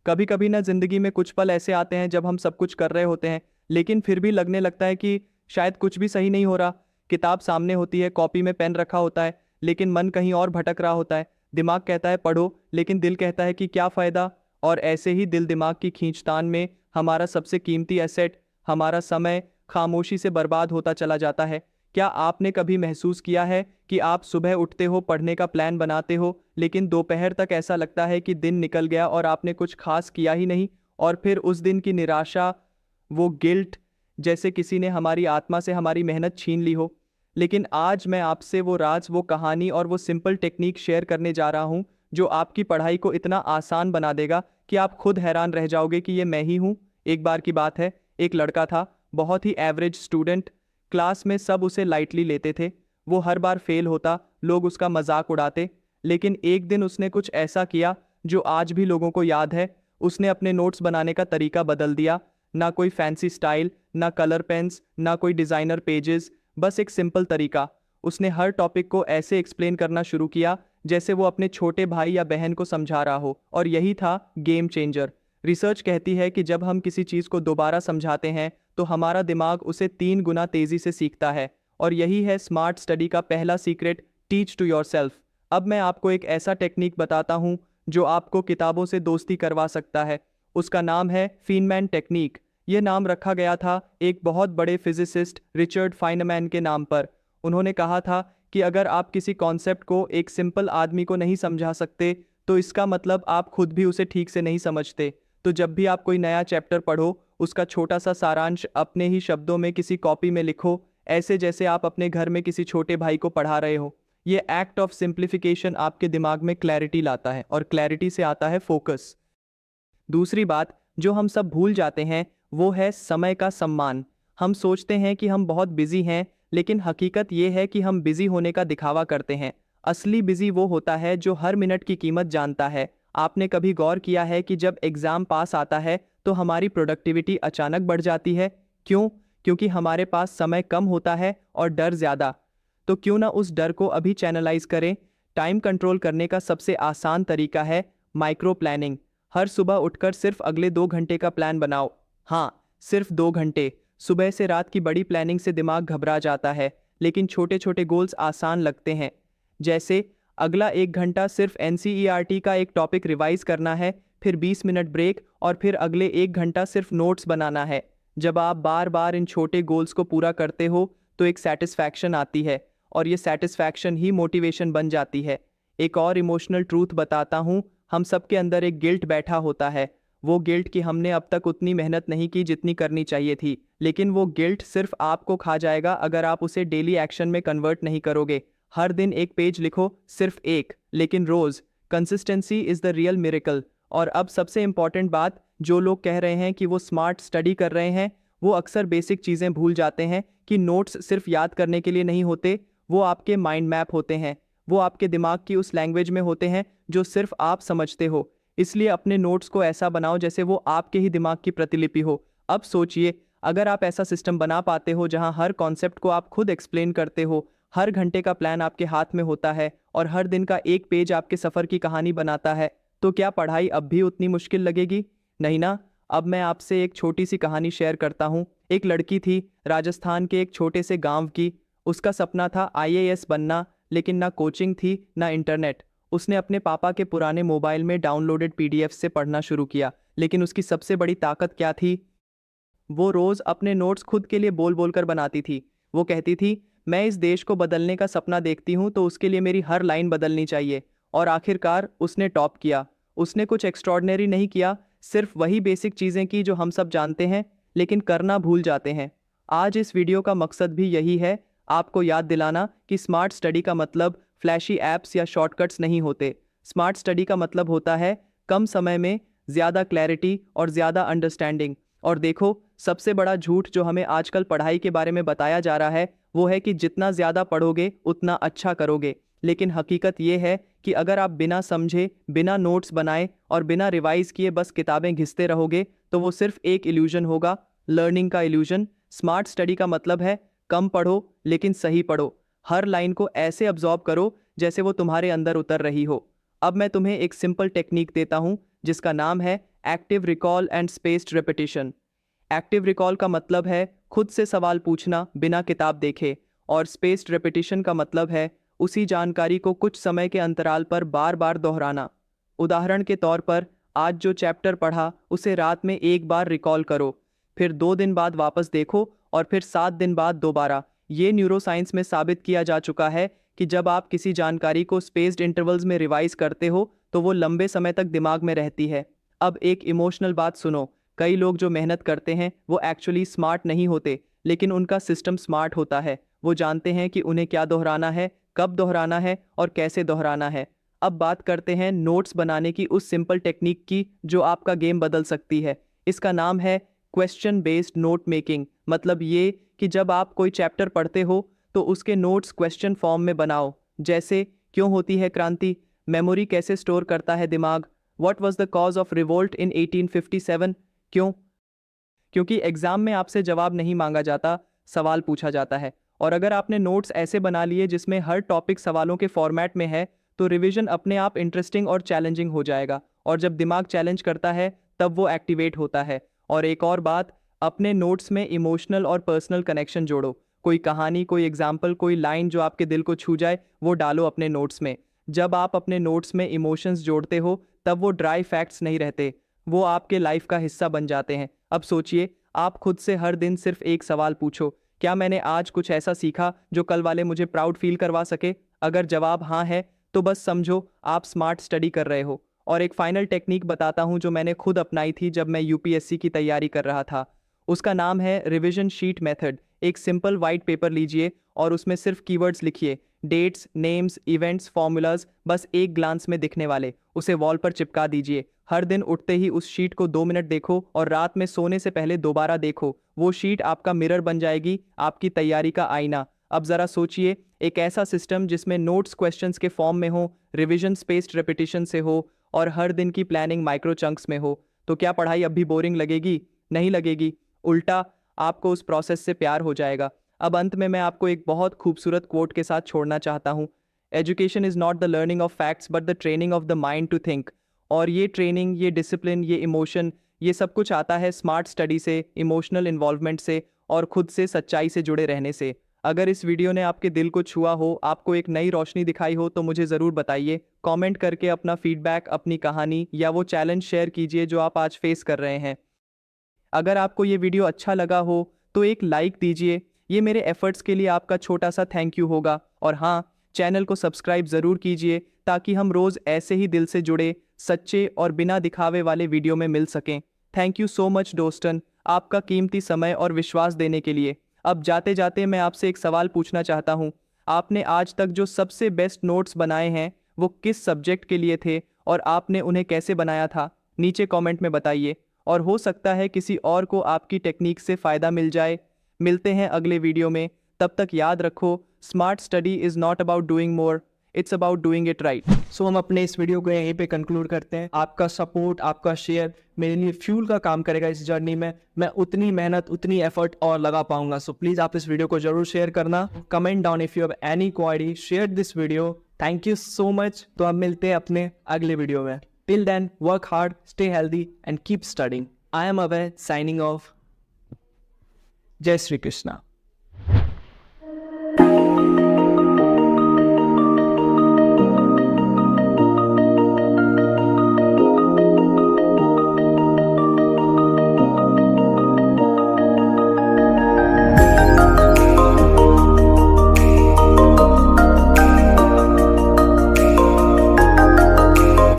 कभी कभी ना जिंदगी में कुछ पल ऐसे आते हैं जब हम सब कुछ कर रहे होते हैं, लेकिन फिर भी लगने लगता है कि शायद कुछ भी सही नहीं हो रहा। किताब सामने होती है, कॉपी में पेन रखा होता है, लेकिन मन कहीं और भटक रहा होता है। दिमाग कहता है पढ़ो, लेकिन दिल कहता है कि क्या फायदा। और ऐसे ही दिल दिमाग की खींचतान में हमारा सबसे कीमती एसेट, हमारा समय, खामोशी से बर्बाद होता चला जाता है। क्या आपने कभी महसूस किया है कि आप सुबह उठते हो, पढ़ने का प्लान बनाते हो, लेकिन दोपहर तक ऐसा लगता है कि दिन निकल गया और आपने कुछ खास किया ही नहीं? और फिर उस दिन की निराशा, वो गिल्ट, जैसे किसी ने हमारी आत्मा से हमारी मेहनत छीन ली हो। लेकिन आज मैं आपसे वो राज, वो कहानी और वो सिंपल टेक्निक शेयर करने जा रहा हूँ जो आपकी पढ़ाई को इतना आसान बना देगा कि आप खुद हैरान रह जाओगे कि ये मैं ही हूँ। एक बार की बात है, एक लड़का था, बहुत ही एवरेज स्टूडेंट। क्लास में सब उसे लाइटली लेते थे, वो हर बार फेल होता, लोग उसका मजाक उड़ाते। लेकिन एक दिन उसने कुछ ऐसा किया जो आज भी लोगों को याद है। उसने अपने नोट्स बनाने का तरीका बदल दिया। ना कोई फैंसी स्टाइल, ना कलर पेन्स, ना कोई डिज़ाइनर पेजेस, बस एक सिंपल तरीका। उसने हर टॉपिक को ऐसे एक्सप्लेन करना शुरू किया जैसे वो अपने छोटे भाई या बहन को समझा रहा हो, और यही था गेम चेंजर। रिसर्च कहती है कि जब हम किसी चीज़ को दोबारा समझाते हैं तो हमारा दिमाग उसे 3 गुना तेज़ी से सीखता है। और यही है स्मार्ट स्टडी का पहला सीक्रेट, टीच टू योरसेल्फ। अब मैं आपको एक ऐसा टेक्निक बताता हूँ जो आपको किताबों से दोस्ती करवा सकता है। उसका नाम है फीनमैन टेक्निक। यह नाम रखा गया था एक बहुत बड़े फिजिसिस्ट रिचर्ड फाइनमैन के नाम पर। उन्होंने कहा था कि अगर आप किसी कॉन्सेप्ट को एक सिंपल आदमी को नहीं समझा सकते, तो इसका मतलब आप खुद भी उसे ठीक से नहीं समझते। तो जब भी आप कोई नया चैप्टर पढ़ो, उसका छोटा सा सारांश अपने ही शब्दों में किसी कॉपी में लिखो, ऐसे जैसे आप अपने घर में किसी छोटे भाई को पढ़ा रहे हो। ये एक्ट ऑफ सिंप्लीफिकेशन आपके दिमाग में क्लैरिटी लाता है, और क्लैरिटी से आता है फोकस। दूसरी बात जो हम सब भूल जाते हैं वो है समय का सम्मान। हम सोचते हैं कि हम बहुत बिजी हैं, लेकिन हकीकत ये है कि हम बिजी होने का दिखावा करते हैं। असली बिजी वो होता है जो हर मिनट की कीमत जानता है। आपने कभी गौर किया है कि जब एग्जाम पास आता है तो हमारी प्रोडक्टिविटी अचानक बढ़ जाती है? क्यों? क्योंकि हमारे पास समय कम होता है और डर ज़्यादा। तो क्यों ना उस डर को अभी चैनलाइज करें? टाइम कंट्रोल करने का सबसे आसान तरीका है माइक्रो प्लानिंग। हर सुबह उठकर सिर्फ अगले 2 घंटे का प्लान बनाओ। हाँ, सिर्फ 2 घंटे। सुबह से रात की बड़ी प्लानिंग से दिमाग घबरा जाता है, लेकिन छोटे छोटे गोल्स आसान लगते हैं। जैसे अगला 1 घंटा सिर्फ एनसीईआरटी का एक टॉपिक रिवाइज करना है, फिर 20 मिनट ब्रेक, और फिर अगले 1 घंटा सिर्फ नोट्स बनाना है। जब आप बार बार इन छोटे गोल्स को पूरा करते हो तो एक सेटिस्फैक्शन आती है, और ये सेटिस्फैक्शन ही मोटिवेशन बन जाती है। एक और इमोशनल ट्रूथ बताता हूँ, हम सबके अंदर एक गिल्ट बैठा होता है। वो गिल्ट कि हमने अब तक उतनी मेहनत नहीं की जितनी करनी चाहिए थी, लेकिन वो गिल्ट सिर्फ आपको खा जाएगा अगर आप उसे डेली एक्शन में कन्वर्ट नहीं करोगे। हर दिन एक पेज लिखो, सिर्फ एक, लेकिन रोज। Consistency is the real miracle. और अब सबसे इंपॉर्टेंट बात, जो लोग कह रहे हैं कि वो स्मार्ट स्टडी कर रहे हैं, वो अक्सर बेसिक चीजें भूल जाते हैं कि नोट्स सिर्फ याद करने के लिए नहीं होते, वो आपके माइंड मैप होते हैं। वो आपके दिमाग की उस लैंग्वेज में होते हैं जो सिर्फ आप समझते हो। इसलिए अपने नोट्स को ऐसा बनाओ जैसे वो आपके ही दिमाग की प्रतिलिपि हो। अब सोचिए, अगर आप ऐसा सिस्टम बना पाते हो जहां हर कॉन्सेप्ट को आप खुद एक्सप्लेन करते हो, हर घंटे का प्लान आपके हाथ में होता है, और हर दिन का एक पेज आपके सफर की कहानी बनाता है, तो क्या पढ़ाई अब भी उतनी मुश्किल लगेगी? नहीं ना। अब मैं आपसे एक छोटी सी कहानी शेयर करता हूँ। एक लड़की थी, राजस्थान के एक छोटे से गांव की। उसका सपना था आईएएस बनना, लेकिन ना कोचिंग थी ना इंटरनेट। उसने अपने पापा के पुराने मोबाइल में डाउनलोडेड पीडीएफ से पढ़ना शुरू किया। लेकिन उसकी सबसे बड़ी ताकत क्या थी? वो रोज अपने नोट्स खुद के लिए बोल बोल कर बनाती थी। वो कहती थी, मैं इस देश को बदलने का सपना देखती हूँ, तो उसके लिए मेरी हर लाइन बदलनी चाहिए। और आखिरकार उसने टॉप किया। उसने कुछ एक्स्ट्रॉर्डनरी नहीं किया, सिर्फ वही बेसिक चीज़ें की जो हम सब जानते हैं, लेकिन करना भूल जाते हैं। आज इस वीडियो का मकसद भी यही है, आपको याद दिलाना कि स्मार्ट स्टडी का मतलब फ्लैशी ऐप्स या शॉर्टकट्स नहीं होते। स्मार्ट स्टडी का मतलब होता है कम समय में ज़्यादा क्लैरिटी और ज़्यादा अंडरस्टैंडिंग। और देखो, सबसे बड़ा झूठ जो हमें आजकल पढ़ाई के बारे में बताया जा रहा है वो है कि जितना ज़्यादा पढ़ोगे उतना अच्छा करोगे। लेकिन हकीकत ये है कि अगर आप बिना समझे, बिना नोट्स बनाए और बिना रिवाइज किए बस किताबें घिसते रहोगे, तो वो सिर्फ एक इल्यूजन होगा, लर्निंग का इल्यूजन। स्मार्ट स्टडी का मतलब है कम पढ़ो लेकिन सही पढ़ो। हर लाइन को ऐसे अब्जॉर्ब करो जैसे वो तुम्हारे अंदर उतर रही हो। अब मैं तुम्हें एक सिंपल टेक्निक देता हूँ जिसका नाम है active recall and spaced repetition. Active recall का मतलब है खुद से सवाल पूछना बिना किताब देखे, और स्पेस्ड रेपिटेशन का मतलब है उसी जानकारी को कुछ समय के अंतराल पर बार बार दोहराना। उदाहरण के तौर पर, आज जो चैप्टर पढ़ा उसे रात में एक बार रिकॉल करो, फिर 2 दिन बाद वापस देखो और फिर 7 दिन बाद दोबारा। ये न्यूरोसाइंस में साबित किया जा चुका है कि जब आप किसी जानकारी को स्पेस्ड इंटरवल्स में रिवाइज करते हो तो वो लंबे समय तक दिमाग में रहती है। अब एक इमोशनल बात सुनो, कई लोग जो मेहनत करते हैं वो एक्चुअली स्मार्ट नहीं होते, लेकिन उनका सिस्टम स्मार्ट होता है। वो जानते हैं कि उन्हें क्या दोहराना है, कब दोहराना है और कैसे दोहराना है। अब बात करते हैं नोट्स बनाने की उस सिंपल टेक्निक की जो आपका गेम बदल सकती है। इसका नाम है क्वेश्चन बेस्ड नोट मेकिंग। मतलब ये कि जब आप कोई चैप्टर पढ़ते हो तो उसके नोट्स क्वेश्चन फॉर्म में बनाओ। जैसे, क्यों होती है क्रांति? मेमोरी कैसे स्टोर करता है दिमाग? What was the cause of revolt in 1857? क्यों? क्योंकि एग्जाम में आपसे जवाब नहीं मांगा जाता, सवाल पूछा जाता है। और अगर आपने नोट्स ऐसे बना लिए जिसमें हर टॉपिक सवालों के फॉर्मेट में है, तो रिवीजन अपने आप इंटरेस्टिंग और चैलेंजिंग हो जाएगा। और जब दिमाग चैलेंज करता है तब वो एक्टिवेट होता है। और एक और बात, अपने नोट्स में इमोशनल और पर्सनल कनेक्शन जोड़ो। कोई कहानी, कोई एग्जाम्पल, कोई लाइन जो आपके दिल को छू जाए वो डालो अपने नोट्स में। जब आप अपने नोट्स में इमोशंस जोड़ते हो तब वो ड्राई फैक्ट्स नहीं रहते, वो आपके लाइफ का हिस्सा बन जाते हैं। अब सोचिए, आप खुद से हर दिन सिर्फ एक सवाल पूछो, क्या मैंने आज कुछ ऐसा सीखा जो कल वाले मुझे प्राउड फील करवा सके? अगर जवाब हाँ है तो बस समझो आप स्मार्ट स्टडी कर रहे हो। और एक फाइनल टेक्निक बताता हूँ जो मैंने खुद अपनाई थी जब मैं यूपीएससी की तैयारी कर रहा था। उसका नाम है रिवीजन शीट मेथड। एक सिंपल वाइट पेपर लीजिए और उसमें सिर्फ कीवर्ड्स लिखिए, डेट्स, नेम्स, इवेंट्स, फॉर्मूलाज, बस एक ग्लांस में दिखने वाले। उसे वॉल पर चिपका दीजिए। हर दिन उठते ही उस शीट को 2 मिनट देखो और रात में सोने से पहले दोबारा देखो। वो शीट आपका मिरर बन जाएगी, आपकी तैयारी का आईना। अब जरा सोचिए, एक ऐसा सिस्टम जिसमें नोट्स क्वेश्चंस के फॉर्म में हो, रिवीजन स्पेस्ड रेपिटेशन से हो और हर दिन की प्लानिंग माइक्रो चंक्स में हो, तो क्या पढ़ाई अब भी बोरिंग लगेगी? नहीं लगेगी। उल्टा, आपको उस प्रोसेस से प्यार हो जाएगा। अब अंत में मैं आपको एक बहुत खूबसूरत कोट के साथ छोड़ना चाहता हूँ। Education is not the learning of facts but the training of the mind to think. और ये ट्रेनिंग, ये डिसिप्लिन, ये इमोशन, ये सब कुछ आता है स्मार्ट स्टडी से, इमोशनल इन्वॉल्वमेंट से और खुद से सच्चाई से जुड़े रहने से। अगर इस वीडियो ने आपके दिल को छुआ हो, आपको एक नई रोशनी दिखाई हो, तो मुझे ज़रूर बताइए। कमेंट करके अपना फीडबैक, अपनी कहानी या वो चैलेंज शेयर कीजिए जो आप आज फेस कर रहे हैं। अगर आपको ये वीडियो अच्छा लगा हो तो एक लाइक दीजिए, ये मेरे एफर्ट्स के लिए आपका छोटा सा थैंक यू होगा। और हाँ, चैनल को सब्सक्राइब ज़रूर कीजिए ताकि हम रोज़ ऐसे ही दिल से जुड़े, सच्चे और बिना दिखावे वाले वीडियो में मिल सकें। थैंक यू सो मच दोस्तन, आपका कीमती समय और विश्वास देने के लिए। अब जाते जाते मैं आपसे एक सवाल पूछना चाहता हूँ, आपने आज तक जो सबसे बेस्ट नोट्स बनाए हैं वो किस सब्जेक्ट के लिए थे और आपने उन्हें कैसे बनाया था? नीचे कमेंट में बताइए। और हो सकता है किसी और को आपकी टेक्निक से फ़ायदा मिल जाए। मिलते हैं अगले वीडियो में, तब तक याद रखो, smart study is not about doing more, it's about doing it right. So हम अपने इस वीडियो को यहीं पे कंक्लूड करते हैं। आपका सपोर्ट, आपका शेयर मेरे लिए फ्यूल का काम करेगा इस जर्नी में। मैं उतनी मेहनत, उतनी एफर्ट और लगा पाऊंगा। सो प्लीज़ आप इस वीडियो को जरूर शेयर करना। Comment down if you have any query, share this video. Thank you so much. तो अब मिलते हैं अपने अगले वीडियो में। Till then, work hard, stay healthy and keep studying. I am Abhay signing off. Jai Shri Krishna.